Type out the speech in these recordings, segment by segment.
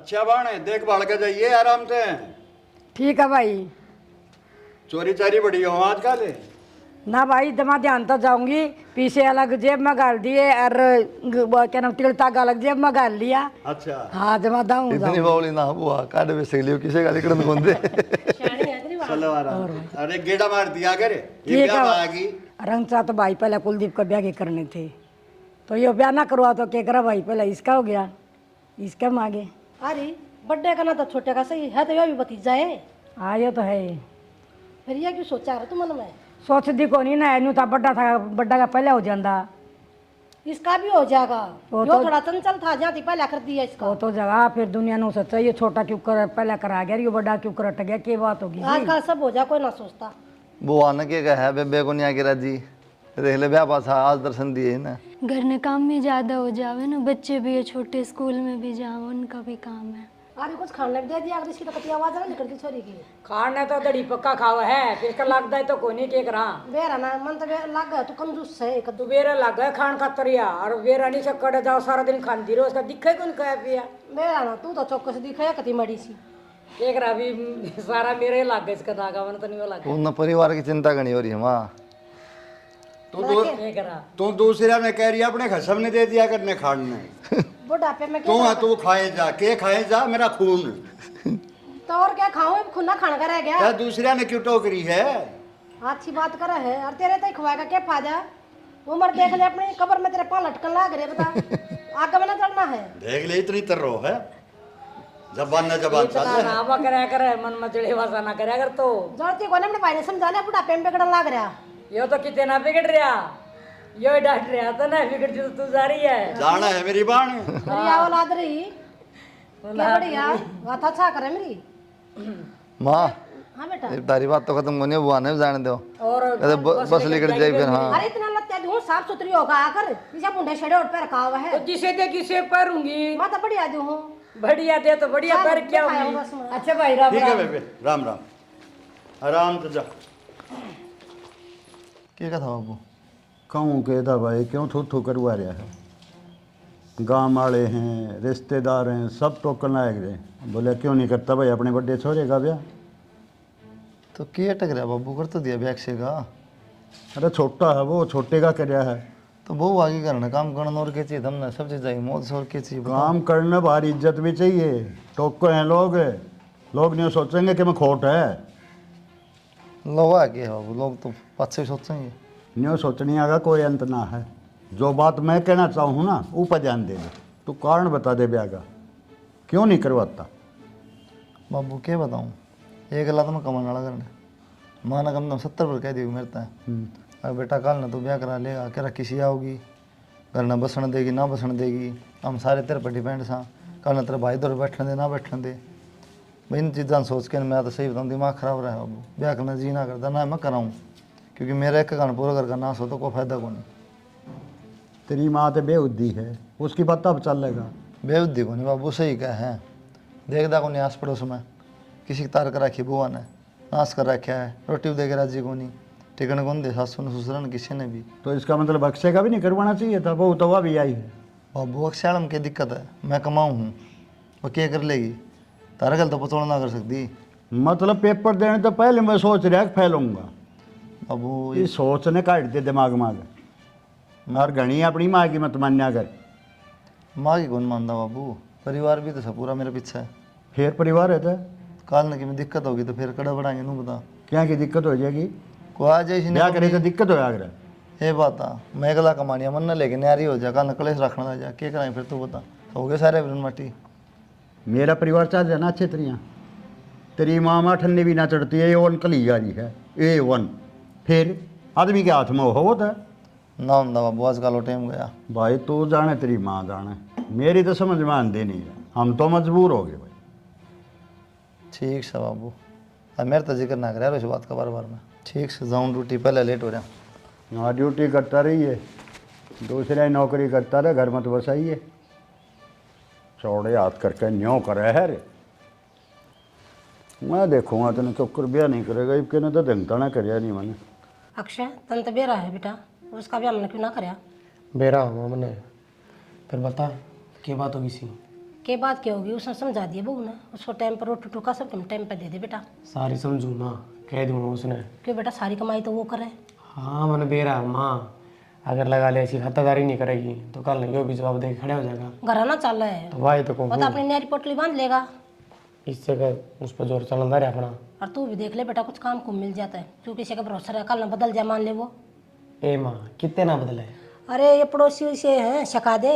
अच्छा बाण है, देखभाल के जाइए आराम से। ठीक है भाई। चोरी चारी बड़ी हो आजकल। ना भाई दमा ध्यान तो जाऊंगी, पीछे अलग जेब में गाल दिए और क्या नाम तिल तागा अलग जेब में गाल लिया। अच्छा हाँ जमा दाऊं इतनी बावली ना बुआ काट में से लियो किसे का निकड़न कौन दे। चलो आराम। अरे गेड़ा मार दिया करे, ये ठीक ब्याह है। आ गई। रंग चा तो भाई पहले कुलदीप का ब्याह के करने थे, तो ये ब्याह ना करवा तो क्या करा भाई, पहले इसका हो गया, इसका मांगे। अरे बर्थडे का ना तो छोटे का सही है, तो यह भी भतीजा है। हाँ ये तो है। फिर यह क्यों सोचा रहा तू मन में? सोच दी को नहीं ना, यूं था बड्डा था, बड्डा का पहले हो जाता। इसका भी हो जाएगा, वो यो तो- थोड़ा चंचल था, जाती पहले कर दिया इसका। वो तो जगह फिर दुनिया ने सोचा ये छोटा क्यों कर पहले करा गया, ये बड़ा क्यों कर हट गया, क्या बात होगी। आजकल सब हो जा, कोई ना सोचता। बुआ ने के है बेबे को नहीं आके राजी देख ले ब्याह पास आज दर्शन दिए ना। घर में काम में ज़्यादा हो जावे ना, बच्चे भी है छोटे, स्कूल में भी जाओ, उनका भी काम है। अरे कुछ खाने दे दिया, अगर इसकी तो कति आवाज ना निकलती छोरी की। खाना तो दड़ी पक्का खावा है, फिर का लगता है तो कोनी के करा। बेरा ना मन तो लग गया, तू कंजूस है एक तू बेरा लग गया खान खातरिया, और बेरा नहीं सकड़े जाओ सारा दिन खाती रहो, उसका दिखे कौन कह पिया। बेरा ना तू तो चौकस दिखे कति मड़ी सी। एक रहा भी सारा मेरे लग गया इसका धागा, मन तो नहीं वो लग उन परिवार की चिंता करनी हो रही है माँ। गया। एक रहा तू दूसरा ने कह रही है अपने खसम ने दे दिया करने खाने। बुढ़ापे में तू है तू खाए जा, के खाए जा मेरा खून। तो और क्या खाऊं, खुना खाने का रह गया। क्या दूसरा ने क्यों टोकरी है? अच्छी बात कर है, और तेरे तो खवाएगा क्या फायदा? उम्र देख ले अपनी, कब्र में तेरे पाँव लटकन लाग रहे, बता आगे में ना चढ़ना है। देख ले इतनी तररो है, जबान न जबान इतना साथ है। नावा कराया करे, मन में चढ़े वासा ना कराया कर। तो जरूरत को अपने भाई ने समझा लिया, बुढ़ापे में बिगड़न लाग रहा। यो तो कितने ना बिगड़ रहा, यो डांट रहा तो ना बिगड़ जो तू जा रही है। जाना है मेरी बाण। मेरी औलाद रही क्या बढ़िया, बात अच्छा करे मेरी। माँ हाँ बेटा। ये तारी बात तो खत्म होनी है, बुआ ने भी जाने दो। और अरे बस लेकर जाए फिर। हाँ अरे इतना लगता है दूँ साफ सुथरी होगा आकर, पीछे मुंडे छेड़े उठ पे रखा हुआ है। तो जिसे दे किसे करूंगी, मैं तो बढ़िया दूँ हूँ। बढ़िया दे तो बढ़िया पर क्या दिखाया होगी। होगा उसमें। अच्छा भाई राम ठीक है राम। बेबे, राम राम। आराम से जा। क्या कहा था बाबू? कहूँ के था भाई, क्यों थू थू करवा रहा है? गाँव वाले हैं, रिश्तेदार हैं, सब टोकन लायक रहे। बोले क्यों नहीं करता भाई अपने बड़े छोरे का ब्याह? तो क्या टक रहा बाबू, कर तो दिया ब्याह से का। अरे छोटा है वो, छोटे का क्या है? तो बहु आगे करना काम करना और क्या चाहिए हमने, सब चीज़ चाहिए मौज और क्या चाहिए बताओ। काम करने बाहर इज्जत भी चाहिए। टोको हैं लोग, लोग नहीं सोचेंगे कि मैं खोट है। लोग आगे है बाबू, लोग तो पाँच सोचेंगे। नहीं सोचने आगा कोई अंत ना है। जो बात मैं कहना चाहूँ ना ऊपर ध्यान दे दे। तू कारण बता दे ब्याह का, क्यों नहीं करवाता? बाबू क्या बताऊँ, एक गला तो मैं कमाने वाला करने माना कम 70 पर कह दी मेरे तय। अब बेटा कल ना तो ब्याह करा लेगा, कह रहा किसी आओगी घर ना बसने देगी ना बसने देगी, हम सारे तेरे पर डिपेंड सा। कल ना तेरे भाई दौर बैठने दे ना बैठने दे। भाई इन चीज़ा सोच के मैं तो सही बताऊँ दिमाग खराब रहा है बाबू। ब्याह करना जी ना करता ना मैं कराऊँ, क्योंकि मेरा एक गाना पूरा करके ना सो तो कोई फायदा को नहीं। तेरी माँ तो बेउद्दी है, उसकी बात अब चलेगा। बेबुद्धि को नहीं बाबू, सही क्या है। देखदा को नहीं आस पड़ोस में किसी की तार कर रखी बुआ ने, नाश कर रखा है, रोटी दे के राजी को नहीं, टिकन कौन दे सासू ने ससुर ने किसी ने भी। तो इसका मतलब अक्षय का भी नहीं करवाना चाहिए था, वो तो वह भी आई है। बाबू अक्षाल में क्या दिक्कत है, मैं कमाऊँ हूँ वो क्या कर लेगी, तारा गल तो पतोड़ ना कर सकती। मतलब पेपर देने तो पहले मैं सोच रहा कि फैलूंगा। बाबू ये सोचने काट दे दिमाग माग। और घनी अपनी माँ की मत मान्या कर। माँ की कौन मानता बाबू, परिवार भी तो सब पूरा मेरे पीछे है। फिर परिवार है तो काल न की में दिक्कत होगी तो फिर कड़ा बढ़ाएंगे नू बता। क्या की दिक्कत हो जाएगी? को आ जाए ब्याह करे तो दिक्कत हो जाएगा। ये बात आ, मैं अगला कमानिया मन न लेके न्यारी हो जा, कल कलेश रखना जा, क्या कराएं फिर तू बता। हो गए सारे बिरन माटी। मेरा परिवार चल जाना अच्छे तरिया। तेरी माँ ठंडी भी ना चढ़ती है, A1 कली जा रही है, A1। फिर आदमी के हाथ में हो होता है ना होंदा बाबू, आजकल वो टाइम गया। भाई। तू जाने तेरी माँ जाने, मेरी तो समझ में आंदे नहीं है। हम तो मजबूर हो गए भाई। ठीक से बाबू, अब मेरे तो जिक्र ना करे इस बात का बार बार में। ठीक से जाऊँ ड्यूटी, पहले लेट हो रहा। यहाँ ड्यूटी करता रही है, दूसरे नौकरी करता रहे, घर में तो बस आइए चौड़े हाथ करके न्यों करे है रे। मैं देखूँगा तेने चौकर ब्याह नहीं करेगा, इबके ने तो धंगता ना कर नहीं मैंने। अक्षय तन तो बेरा है बेटा, उसका भी हमने क्यों ना कराया? बेरा हुआ मैंने। फिर बता क्या बात होगी सी? के बात क्या होगी, उसने समझा दिया बहू ने, उसको टाइम पर रोटी टुका सब टाइम पर दे दे बेटा। सारी समझू माँ, कह दूंगा उसने। क्यों बेटा, सारी कमाई तो वो करे। हाँ मैंने दे रहा माँ, अगर लगा ले ऐसी खातादारी नहीं करेगी तो कल नहीं वो भी जवाब दे के खड़े हो जाएगा। घराना चल रहा है तो भाई तो कहूँ वो तो अपनी नहरी पोटली बांध लेगा। इससे कर उस पर जोर चलना रहे अपना। और तू भी देख ले बेटा, कुछ काम को मिल जाता है, तू किसी का भरोसा रहा, कल ना बदल जाए मान ले वो। ए माँ कितने ना बदले, अरे ये पड़ोसी से हैं, शका दे।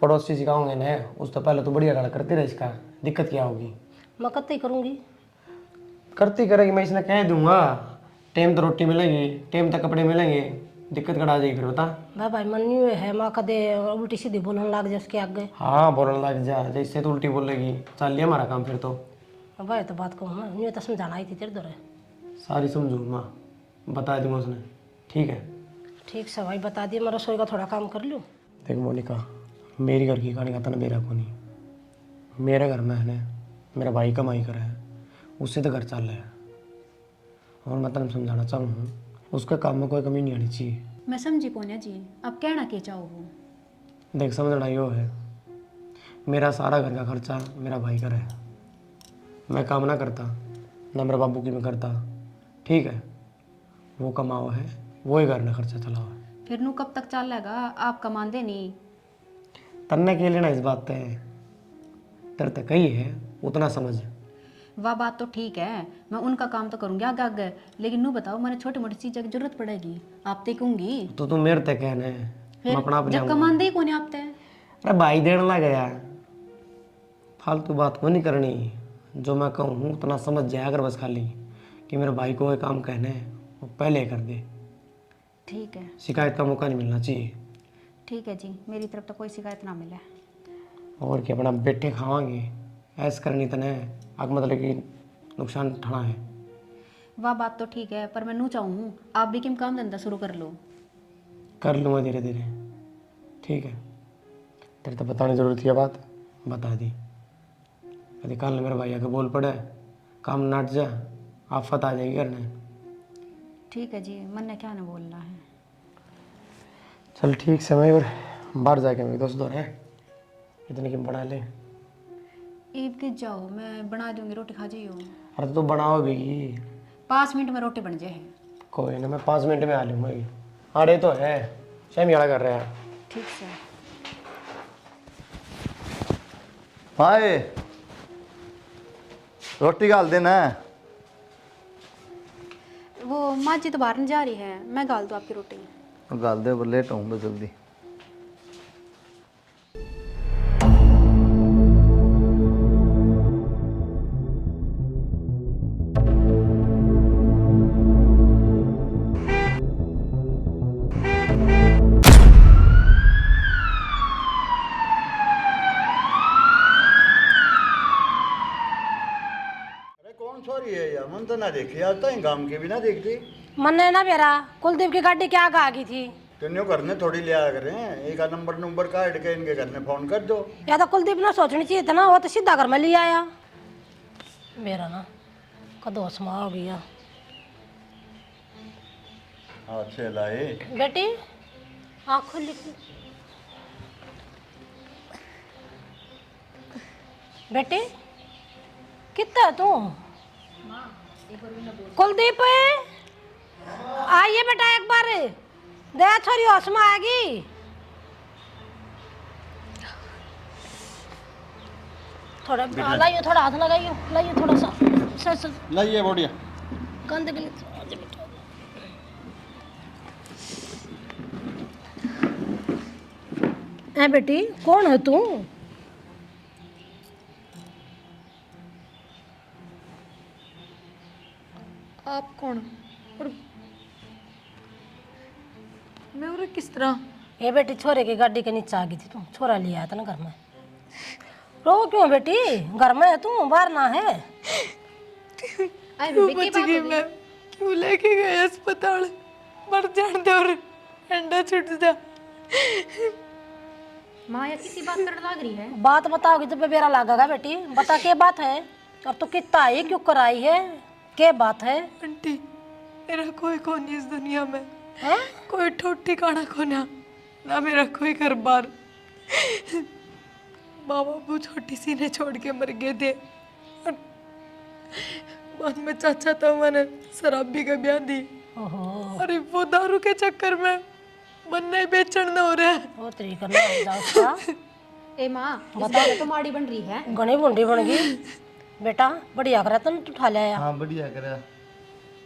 पड़ोसी सिखाऊंगे ना, उस तो पहले तो बढ़िया गाड़ा करती रहे, इसका दिक्कत क्या होगी। मैं कत्ती करूँगी। करती करेगी, मैं इसने कह दूंगा टाइम तो रोटी मिलेगी, टाइम तक कपड़े मिलेंगे, दिक्कत कड़ा जाएगी फिर बता। भाई मन नहीं है, माँ कदे उल्टी सीधी बोलने लग जाए उसके आगे। हाँ बोलने लग जा, जैसे तो उल्टी बोलेगी चल लिया हमारा काम फिर तो। भाई तो बात कहूँ मैं, यूँ तो समझाना आई थी तेरे दौरे। सारी समझू माँ, बता दूंगा उसने, ठीक है। ठीक से भाई बता दिए, मैं रसोई का थोड़ा काम कर लूँ। देख मोनिका, मेरी घर की कहानी का तो मेरा को नहीं, मेरे घर में है मेरा भाई कमाई कर है, उससे तो घर चल रहा है। और मैं तुम समझाना चाहूँ, उसके काम में कोई कमी नहीं आनी चाहिए। मैं समझी पोन्या जी, अब कहना के चाहो वो। देख समझना यो है, मेरा सारा घर का खर्चा मेरा भाई कर है, मैं काम ना करता ना मेरे बाबू की मैं करता, ठीक है। वो कमाओ है, वो ही घर में खर्चा चलाओ है। फिर नू कब तक चल लेगा, आप कमांदे नहीं। तन्ने के लेना इस बात पे तेरे तक कही है उतना समझ। वह बात तो ठीक है, मैं उनका काम तो करूँगी आगे आगे, लेकिन नू बताओ मैंने छोटी मोटी चीज़ों की जरूरत पड़ेगी, आप ते कहूँगी। तो तू मेरे तक कहना है, मैं अपना आप ले जब आऊंगा। कमांदे ही कौन आप ते। अरे भाई देने लग गया, फालतू बात को नहीं करनी, जो मैं कहूँ उतना समझ जाए अगर बस खाली कि मेरे भाई को ये काम कहना है वो पहले कर दे। ठीक है। शिकायत का मौका नहीं मिलना चाहिए। ठीक है जी, मेरी तरफ तो कोई शिकायत ना मिले। और क्या अपना बेटे खावांगे, ऐस करनी तने आग मतलब कि नुकसान उठाना है। वह बात तो ठीक है, पर मैं नू चाहूँ आप भी किम काम धंधा शुरू कर लो। कर लूँगा धीरे धीरे, ठीक है। तेरे तो बताने जरूरत है बात, बता दी। यदि कल मेरे भाई आके बोल पड़े काम नाट जा, आफत आ जाएगी करने। ठीक है जी, मन ने क्या ना बोलना है। चल ठीक से, मैं और बाहर जाके मेरे दोस्त दौर है इतने की बना ले। ईद के जाओ, मैं बना दूंगी, रोटी खा जाइयो। अरे तो बनाओ भी 5 मिनट में रोटी बन जाए। कोई ना, मैं 5 मिनट में आ लूँगा। अरे तो है शर्मियाड़ा कर रहे हैं। ठीक से। हाय रोटी गाल देना है। वो माँ जी तो बाहर नहीं जा रही है, मैं गाल दूँ आपकी रोटी। गाल दे, लेट आऊँगा जल्दी। कौन छोरी है यार, मन तो ना देखी आज तक गांव के भी ना देखती। मन ने ना बेरा कुलदीप की गाड़ी क्या आ गई थी। तेन्यो घर ने थोड़ी लिया करें, एक नंबर काट के इनके घर में फोन कर दो। या तो कुलदीप ने सोचनी चाहिए था ना, वो तो सीधा घर में ले आया। मेरा ना कदों समा हो गया। अच्छे लाए बेटी आँख खोल ली। बेटी कितना तू। कुलदीप आइए बेटा एक बार, दया छोरी होश में आएगी। थोड़ा लाइयो, थोड़ा हाथ लगाइयो, लाइयो थोड़ा सा सर लाइए बढ़िया। गंद के लिए आजा बेटा। ए बेटी कौन है तू। आप कौन और मैं और किस तरह। ये बेटी छोरे की गाड़ी के नीचे आ गई थी, तू छोरा लिया आया था ना घर में। रो क्यों बेटी, घर में है तू, बाहर ना है। क्यों बच गई मैं, क्यों लेके गए अस्पताल, मर जान दे और अंडा छूट जा। माँ या किसी बात पर लग रही है। बात बताओगी तो बेरा लागेगा बेटी, बता क्या बात है। और तू कितना आई, क्यों कराई है, क्या बात है। आंटी मेरा कोई कौन इस दुनिया में हैं? कोई ठोठ ठिकाना को ना मेरा कोई घर बार। माँ बाबू छोटी सी ने छोड़ के मर गए थे और बाद में चाचा तो मैंने शराबी का ब्याह दी। अरे वो दारू के चक्कर में मन नहीं बेचन न हो रहा है। वो तरीका ना हो जाओ उसका। ए माँ बताओ तो माड़ी बन रही है। घनी बुंडी बन गई बेटा, बढ़िया करा तुम उठा लिया। हाँ बढ़िया करे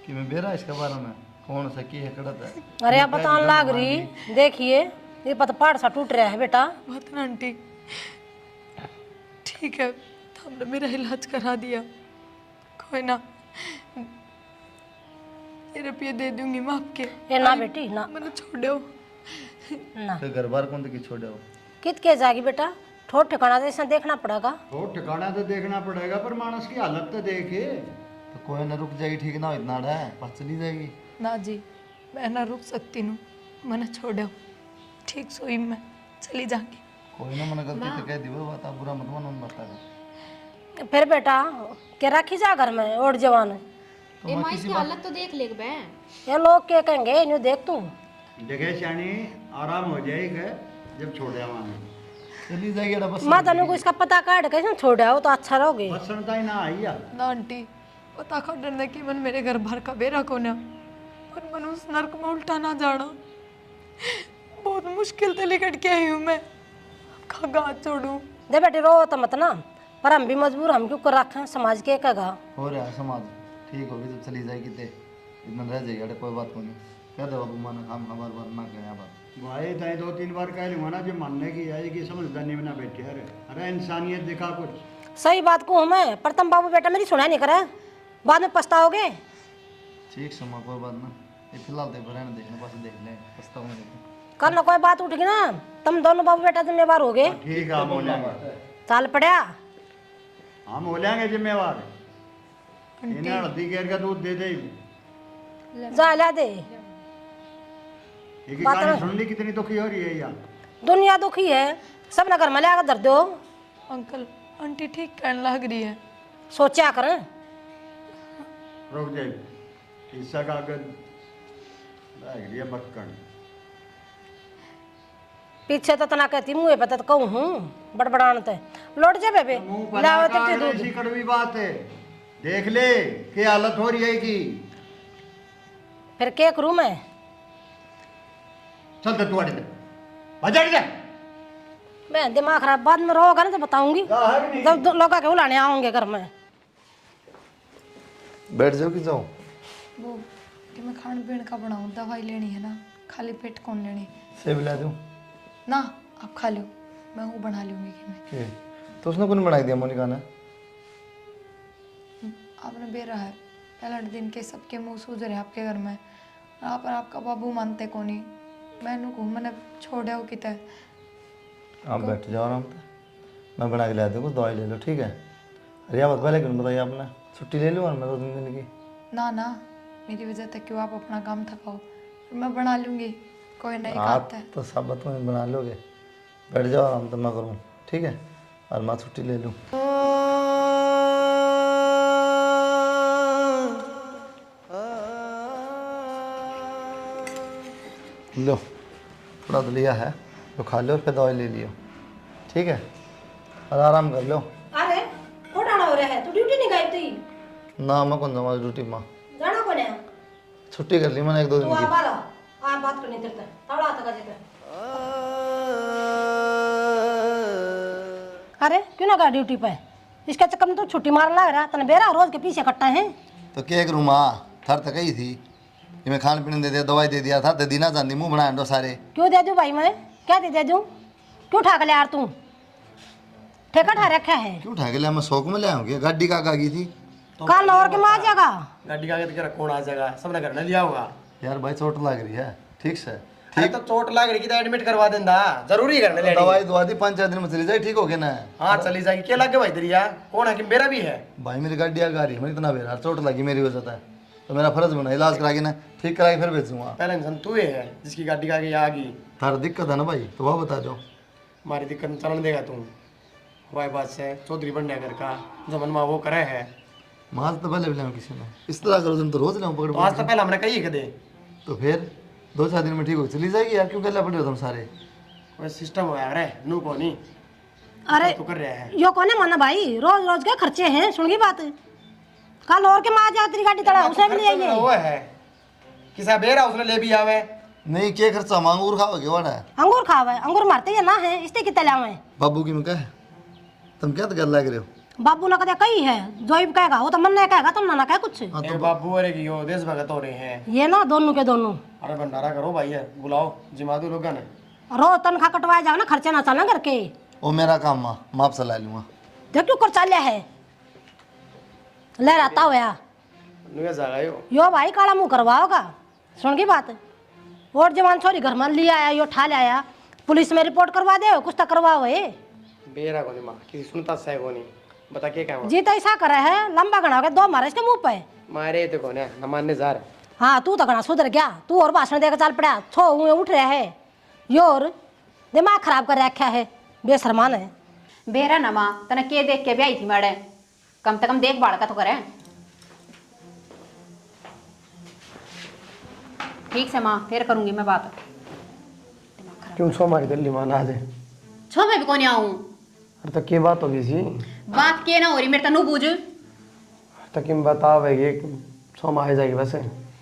कि मैं बेरा इसके बारे में कौन सा की है कड़त है। अरे आप बताने लाग रही, देखिए ये पता पहाड़ सा टूट रहा है बेटा। बात ना आंटी, ठीक है तो हमने मेरा इलाज करा दिया, कोई ना, ये रुपये दे दूंगी मैं आपके। ये ना बेटी ना, मैंने छोड़ो ना तो घर बार कौन की छोड़े हो। कित के जागी बेटा, ठोट ठिकाना जैसा देखना पड़ेगा। तो ठिकाना तो देखना पड़ेगा पर मानस की हालत तो देखे। तो कोई ना रुक जाएगी, ठीक ना हो इतना है बस चली जाएगी। ना जी मैं ना रुक सकती हूँ, मैंने छोड़ो, ठीक सोई मैं चली जाऊंगी। कोई ना मैंने गलती तो कह दी वो बात, आप बुरा मत मानो बताएगा। फिर बेटा के रखी जा घर में और जवान। ए माँ इसकी हालत तो देख ले बे। ये लोग क्या कहेंगे इन्हें देख तू। जगह श्यानी आराम हो जाएगा जब छोड़े वहाँ चली जाएगी अरे बस। मैं तनु को इसका पता काट के छोड़ा हो तो अच्छा रहोगे। बसंता ही ना आई या ना आंटी पता कर डरने की मन मेरे घर भर का बेरा को ना, पर मन उस नरक में उल्टा ना जाना। बहुत मुश्किल से लिकट के आई हूँ मैं, खगा छोड़ू। दे बेटी रो तो मत ना, पर हम भी मजबूर, हम क्यों कर रखे हैं, समाज के कहेगा। हो रहा है समाज ठीक होगी जब चली जाएगी ते इतना रह जाएगी। अरे कोई बात को नहीं कह दो बाबू माना काम हमारे बार ना करें बात। भाई तय 2-3 बार कह लूँगा ना जो मानने की है कि समझदारी में ना बैठे। अरे इंसानियत दिखा कुछ। सही बात को हूँ मैं, पर तुम बाबू बेटा मेरी सुना नहीं करे, बाद में पछताओगे। ठीक समा कोई बात ना, ये फिलहाल देख रहने देखने पास देख ले पछताऊंगे। कल ना कोई बात उठेगी ना, तुम दोनों बाबू बेटा जिम्मेवार हो गए। ठीक है हम हो लेंगे, चाल पड़ा हम हो लेंगे जिम्मेवार। इन्हें हल्दी केर का दूध दे दे। जा ला दे। एक कहानी सुन ली कितनी दुखी हो रही है यार। दुनिया दुखी है, सब नगर में लाकर धर दो। अंकल आंटी ठीक कहने लग रही है। सोचा कर रुक जाए हिस्सा का अगर लग रही है बक्कन। पीछे तो तना कहती मुँह पे तो कहूँ हूँ बड़बड़ान ते लौट जा बेबे। मुंह लाओ पर तो दूध। ऐसी कड़वी बात है, देख ले क्या हालत हो रही है की। फिर क्या करूँ मैं। चल तो तू अड़े बजट जा। मैं दिमाग खराब, बाद में रहोगा ना तो बताऊंगी जब लोग के बुलाने आऊंगे घर में। बैठ जाओ कि जाओ। वो कि मैं खान पीन का बनाऊँ, दवाई लेनी है ना, खाली पेट कौन लेनी। सेब ला दूं ना आप खा लो, मैं वो बना लूँगी कि मैं। के तो उसने कौन बनाई दिया मोनिका ने। आपने बेरा है पहले दिन के सबके मुंह सूझ रहे आपके घर में, आप और आपका बाबू मानते को नहीं। मैंने को मैंने छोड़ा हो कितना। आप बैठ जाओ आराम से, मैं बना के ला दूँ कुछ दवाई ले लो ठीक है। अरे आप पहले क्यों बताइए आपने, छुट्टी ले लूँ और मैं 2 दिन की। ना ना मेरी वजह से क्यों आप अपना काम थकाओ, फिर मैं बना लूँगी, कोई नहीं आप खाता है। तो सब बातों में बना लोगे, बैठ जाओ आराम से मैं करूँ ठीक है, और मैं छुट्टी ले लूँ। लो थोड़ा तो लिया है तो खा लो, फिर दवाई ले लियो ठीक है, और आराम कर लो। अरे कोटा हो रहा है, तू ड्यूटी नहीं गई थी ना मैं कौन जाऊँ ड्यूटी माँ, जाना कौन है। छुट्टी कर ली मैंने 1-2 तू दिन आ की। बारा आ बात करनी तेरे तवड़ा आता का जेते। अरे क्यों ना गया ड्यूटी पे, इसके चक्कर में तो छुट्टी मार लग रहा, तने बेरा रोज के पीछे कट्टा है। तो क्या करूँ माँ, थर तक ही थी कि मैं खाने पीने दे दिया, दवाई दे दिया था, दे दी ना चांदी मुँह बनाया दो सारे। क्यों दे दूं भाई, मैं क्या दे दूं, क्यों उठा के ले यार तू, ठेका ठा रखा है। क्यों उठा के लिया, मैं शौक में ले आऊँगी, गाड़ी का गई थी। कल और के माँ आ जाएगा। गाड़ी का तेरा कौन आ जाएगा, सबने घर में लिया होगा। यार भाई चोट लग रही है ठीक से, ठीक तो चोट लग रही थी तो एडमिट करवा देंदा, जरूरी करने ले दवाई दवा दी 5-4 दिन में चली जाए ठीक हो गया ना। हाँ चली जाएगी, क्या लगे भाई तेरी यार, कौन है कि मेरा भी है भाई मेरी गाड़ी आ रही है, मैं इतना बेरा चोट लगी मेरी वजह से, तो मेरा फर्ज बना इलाज करा के ना ठीक करा के फिर भेजूंगा। पहले इंसान तू ही है जिसकी गाड़ी का आगे आ गई। तार दिक्कत है ना भाई, तो वह बता दो। हमारी दिक्कत में चलन देगा तू, वाई बात से चौधरी बनने घर का जो मन वो करे है। माल तो पहले भी किसी ने इस तरह करो तुम तो रोज लाऊं पकड़ तो आज तो पहले हमने कही है दे, तो फिर 2-4 दिन में ठीक हो चली जाएगी यार, क्यों कहला पड़े हो तुम सारे। कोई सिस्टम हो यार है नू को नहीं। अरे तो कर रहा है यो कौन है माना भाई, रोज रोज के खर्चे हैं, सुन की बात। कल और के माँ जाती गाड़ी तड़ा उसे भी ले आइए। वो है किसा बेरा उसने ले भी आवे नहीं क्या खर्चा अंगूर खाओगे वाड़ा है अंगूर खावे, अंगूर मारते या ना है इसते कितने लावे। बाबू की मैं कह तुम क्या तो गल लग रहे हो। बाबू ना कदे कही है, जोइब कहेगा वो तो मन नहीं कहेगा, तुम ना कहे कुछ। हाँ ए तो बाबू अरे की हो देश भगत हो रहे हैं। ये ना दोनों के दोनों अरे भंडारा करो भाई है, बुलाओ जिमादू लोग ने। रोज तनखा कटवाए जाओ ना, खर्चे ना चलना करके। वो मेरा काम माँ माप से ला लूंगा। देख क्यों कर चाले है लहराता हुआ नुया जागा यो भाई काला मुंह करवाओगा। सुन की बात, और जवान छोरी घर में लिया आया, यो ठा ले आया, पुलिस में रिपोर्ट करवा दे, कुछ तो करवाओ है। बेरा को नहीं मां किसी सुनता सह को नहीं बता के क्या जी तो ऐसा करे है, लंबा गणा के 2 मारे इसके मुंह पे। मारे तो कौन है न मानने जा रहे। हाँ तू तो गणा सुधर गया, तू और भाषण देकर चल पड़ा, छो हुए उठ रहा है, योर दिमाग खराब कर रखा है, बेशरमान है। बेरा ना माँ तने के देख के भी आई थी मैडम, कम से कम देख भाड़ का तो करे। ठीक से माँ फिर करूंगी मैं बात। क्यों सो मारी दिल्ली मान आज छो मैं भी कौन आऊँ, अरे तो क्या बात होगी सी बात के ना हो रही मेरे तनु बूझ। तो किम बताओगे सो मार जाएगी वैसे।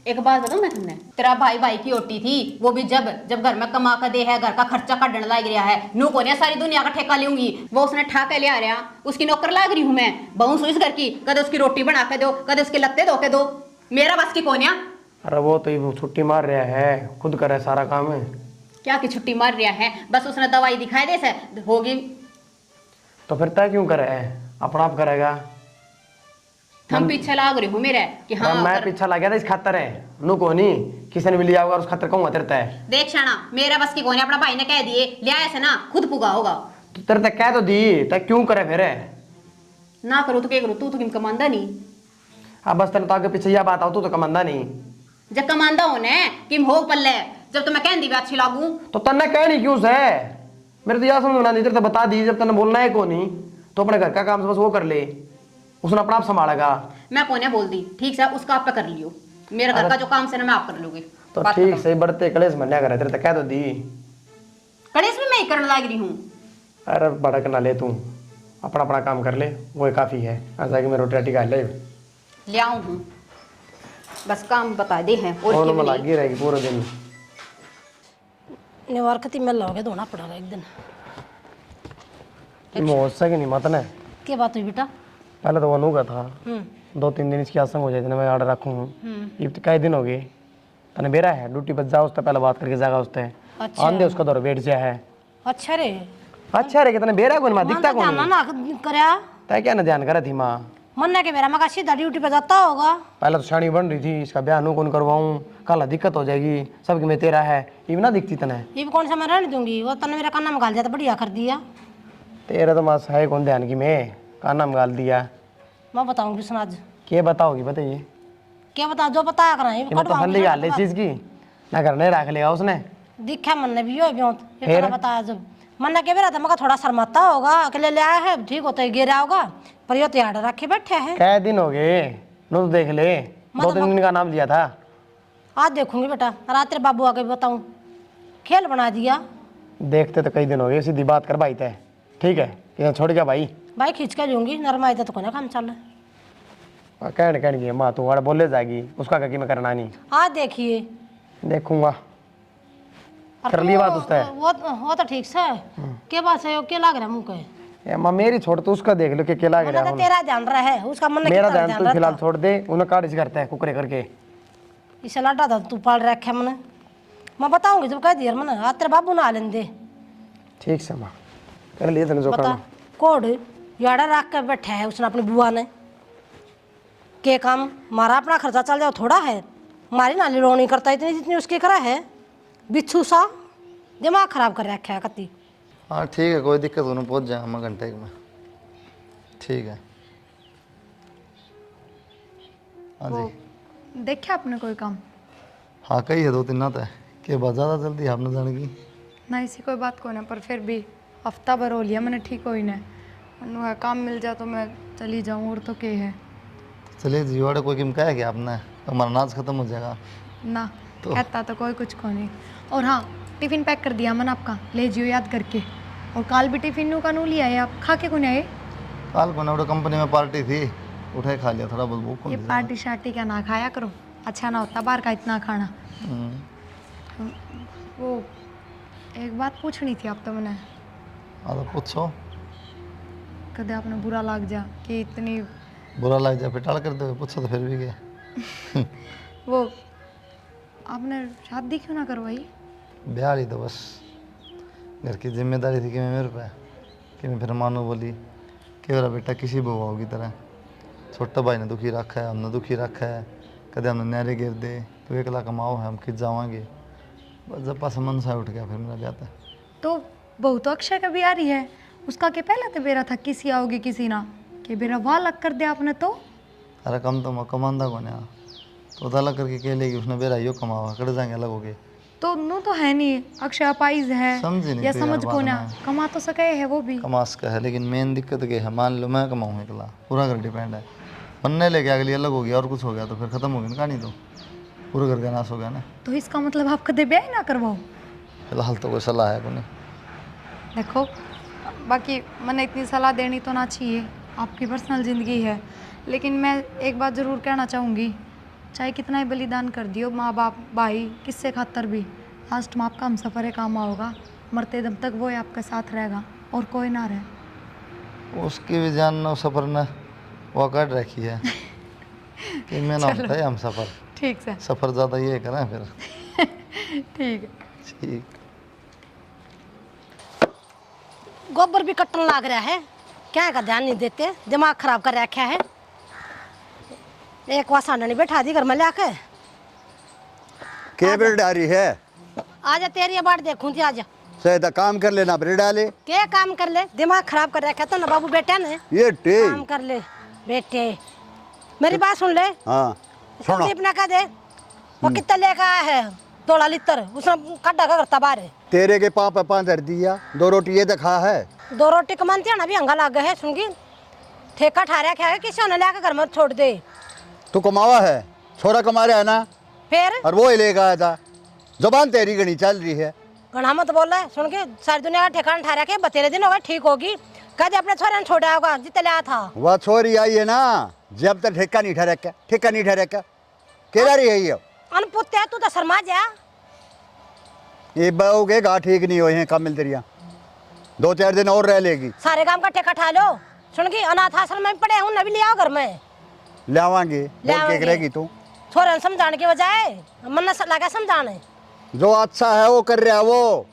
एक बात बताऊं मैं तुमने, तेरा भाई भाई की ओटी थी, वो भी जब जब घर में कमा कर दे है, घर का खर्चा काटने लग रहा है, नू को सारी दुनिया का ठेका लूंगी, वो उसने ठाके ले आ रहा, उसकी नौकर लाग रही हूं मैं, बहू सुइस घर की, कदे उसकी रोटी बना के दो, कदे उसके लत्ते धो के दो, मेरा बस की कौन है। अरे वो तो ये छुट्टी मार रहा है, खुद करे सारा काम है। क्या की छुट्टी मार रहा है, बस उसने दवाई दिखाई दे से होगी। तो फिर तय क्यों करे है, अपना आप करेगा। हम पीछे लाग रही हूँ मेरे कि हाँ मैं पीछा लग गया था इस खातर है, नू को नहीं किसी ने भी लिया होगा उस खातर कहूँगा तेरे तय। देख शाना मेरा बस की कौन है, अपना भाई ने कह दिए ले आया से ना खुद पुगा होगा। तो तेरे तक कह तो दी तय क्यों करे फिर ना करूँ तो क्या करूँ, तू तो किम कमांदा नहीं। अब बस तेरे तो आगे पीछे यह बात आओ, तू तो कमांदा नहीं। जब कमांदा होने किम हो पल्ले, जब तो मैं कहती भी अच्छी लागू। तो तन्ने कह नहीं क्यों से, मेरे तो यह समझ में नहीं, तेरे तो बता दी जब तन्ने बोलना है को नहीं तो अपने घर का काम से बस वो कर ले, उसने अपना आप संभालेगा। मैं कोने बोल दी ठीक से, उसका आप पे कर लियो, मेरा घर का जो काम से ना मैं आप कर लूंगी। तो ठीक से बढ़ते कलेश मन्या करे, तेरे तो कह तो दी। कलेश में मैं ही करने लग रही हूँ। अरे भड़क ना ले तू, अपना अपना काम कर ले, वो काफी है। ऐसा कि मैं रोटी राटी खा ले आऊँ हूँ, बस काम बता दे है और मैं लगी रहेगी पूरे दिन। निवारकती में लोगे धोना पड़ेगा एक दिन। हो सके नहीं मत ने क्या बात हुई बेटा। पहले तो वो नूगा था, 2-3 दिन इसकी आसंग हो जाए मैं आर्डर रखूँ। ये तो कई दिन हो गए, तने बेरा है ड्यूटी बच जाओ उससे पहले बात करके जागा उससे। अच्छा आंधे उसका दौर बैठ जा है। अच्छा रे, अच्छा रे कितने बेरा कौन मां दिखता कौन ना करया तय क्या ना ध्यान करे थी माँ। मन के मेरा मगा सीधा ड्यूटी पे जाता होगा। पहले तो शानी बन रही थी, इसका ब्याह नू कौन करवाऊँ, कल दिक्कत हो जाएगी, सबकी मैं तेरा है ये ना दिखती तने। ये भी कौन सा मैं रहने दूंगी, वो तने मेरा काना में गाल जाता, बढ़िया कर दिया। तेरा तो माँ है कौन ध्यान की, मैं का नाम गाल दिया। मैं बताऊंगी सुनाज। क्या बताओगी बताइए। क्या बता, जो बताया करा मैं तो फल्ली गाल ले चीज की ना करने रख लिया उसने। दिखा मन ने भी यो बताया, जब मन ने कह रहा था मगर थोड़ा शर्माता होगा, अकेले ले आया है, ठीक होता है गिरा होगा, पर यो त्याड़ रखे बैठे है। कै दिन हो गए नो तो देख ले, 2-3 दिन का नाम लिया था। आज देखूंगी बेटा, रात तेरे बाबू आके बताऊं, खेल बना दिया। देखते तो कई दिन हो गए, सीधी बात कर भाई तय ठीक है कि छोड़ गया भाई। भाई खींच के लूंगी, नरमाई तो कोने काम चल रहा। कहने माँ तू वाड़ा बोले जाएगी, उसका क्या मैं करना नहीं। आज देखिए देखूंगा कर लिया बात उससे। वो तो ठीक से के बात है, क्या लग रहा मुंह के। माँ मेरी छोड़ तो उसका देख लो कि क्या लग रहा है। तेरा जान रहा है, उसका मन मेरा ध्यान तू फिलहाल छोड़ दे, उन्हें काट करता है कुकरे करके। इसे लाडा था तू पाल रखे मैंने, मैं बताऊंगी जब कह दिया मैंने, आज तेरे बाबू ना लेन दे। ठीक से माँ कर लिए तेने जो बता करना। कोड याड़ा रख के बैठा है उसने अपनी बुआ ने, के काम मारा अपना खर्चा चल जाओ थोड़ा है, मारी नाली रो नहीं करता इतनी जितनी उसकी करा है, बिच्छू सा दिमाग खराब कर रखा है कति। हाँ ठीक है, कोई दिक्कत उन्हें पहुँच जाए मैं घंटे में। ठीक है हाँ जी। देखा आपने कोई काम? हाँ कही है 2-3 ना है कि बहुत ज़्यादा जल्दी आपने जाने की ना ऐसी कोई बात को ना, पर फिर भी हफ्ता भर हो लिया मैंने ठीक हो ही ना, मनु काम मिल जाए तो मैं चली जाऊँ, और तो क्या है। चलिए जी वाड़े कोई किम कहा कि आपने हमारा नाच खत्म हो जाएगा ना कहता तो कोई कुछ को नहीं। और हाँ टिफ़िन पैक कर दिया मैंने आपका, ले जियो याद करके। और काल भी टिफिन नु कानू लिया है आप खा के को नहीं आए? काल को ना कंपनी में पार्टी थी, उठे खा लिया, थोड़ा बहुत भूख ये लगी। पार्टी शार्टी का ना खाया करो, अच्छा ना होता बाहर का इतना खाना। वो एक बात पूछनी थी आप तो मैंने, तो पूछो। कदे आपने बुरा लग जा कि इतनी बुरा लग जाए फिर टाल कर दो, पूछो तो फिर भी गया। वो आपने शादी क्यों ना करवाई? ब्याह ली तो बस घर की जिम्मेदारी थी कि मैं मेरे पे कि मैं फिर मानो बोली कि मेरा बेटा किसी बहू की तरह छोटा भाई ने दुखी रखा है, हमने दुखी रखा है, कदे हमने नहरे गिर दे तो 1 लाख कमाओ है, हम खिंच जावांगे। बस जब पास मन सा उठ गया फिर मेरा ब्याह था। तो बहू तो अक्षय का भी आ रही है, उसका के पहले तो बेरा था किसी आओगी किसी ना कि बेरा वाह लग कर दिया आपने तो। अरे कम तो मैं कमांदा को ना तो अलग करके कह लेगी उसने बेरा यो कमावा कड़ जाएंगे अलग हो गए तो नो तो है नहीं, अक्षय अपाइज है समझी नहीं या तो समझ यार को बात ना ना। कमा तो सके है वो भी। कमास का है लेकिन मेन दिक्कत क्या है, मान लो मैं कमाऊँ अकेला, पूरा घर डिपेंड है, बनने लेके अगली अलग हो गया और कुछ हो गया तो फिर खत्म हो गई ना कहानी, तो पूरे घर का नाश हो गया ना। तो इसका मतलब आप कदे ब्याह ही ना करवाओ? फिलहाल तो कोई सलाह है को नहीं। देखो बाकी मैंने इतनी सलाह देनी तो ना चाहिए, आपकी पर्सनल ज़िंदगी है, लेकिन मैं एक बात ज़रूर कहना चाहूँगी, चाहे कितना ही बलिदान कर दियो माँ बाप भाई किससे खातर भी, लास्ट में आपका हम सफ़र काम होगा, मरते दम तक वो ही आपके साथ रहेगा और कोई ना रहे। उसकी भी जान ना सफ़र ने वो काट रखी है कि मैं ना होता है हम सफ़र, ठीक से सफ़र ज़्यादा ये करें फिर। ठीक है। ठीक गोबर भी कटन लग रहा है, क्या का ध्यान नहीं देते, दिमाग खराब कर रखा है। एक वासाना नहीं बैठा दी घर में लाके। के बेर डारी है? आजा तेरी बात देखूं थी, आजा सही काम कर लेना, बेर डाले क्या काम कर ले, दिमाग खराब कर रखा तो ना बाबू बेटा ने। ये टे काम कर ले बेटे, मेरी बात सुन ले। हाँ सुनो। संदीप ने कह दे वो कितना लेकर आया है, 2 लीटर उसने खड्डा का करता बाहर। तेरे के पाप 5 धर दिया, 2 रोटी ये दिखा है, 2 रोटी कमानती है ना, भी हंगा लग गए है। सुनगी ठेका ठहरा क्या है, किसी ने लाकर घर में छोड़ दे। तू कमावा है, छोरा कमा रहा है ना, फिर और वो ही लेकर आया था। जुबान तेरी गणी चल रही है, घना मत बोल रहा है। सुन के सारी दुनिया का ठेकाना ठहरा के 13 दिन हो गए, ठीक होगी। कह दे अपने छोरे ने छोड़ा होगा जितने लिया था। वह छोरी आई है ना, जब तक ठेका नहीं ठहरा क्या, ठेका नहीं ठहरा क्या, केला रही है ये अनपुत्ते तू तो शर्मा जा। ये बहू के गा ठीक नहीं हुए हैं, कम मिल तेरिया 2-4 दिन और रह लेगी। सारे काम का ठेका ठा लो। सुन की अनाथ आश्रम में पड़े हूँ, नभी लिया घर में लावांगे, बोल के रहेगी तू। छोरे समझाने के बजाय मन लगा समझाने। जो अच्छा है वो कर रहा है वो।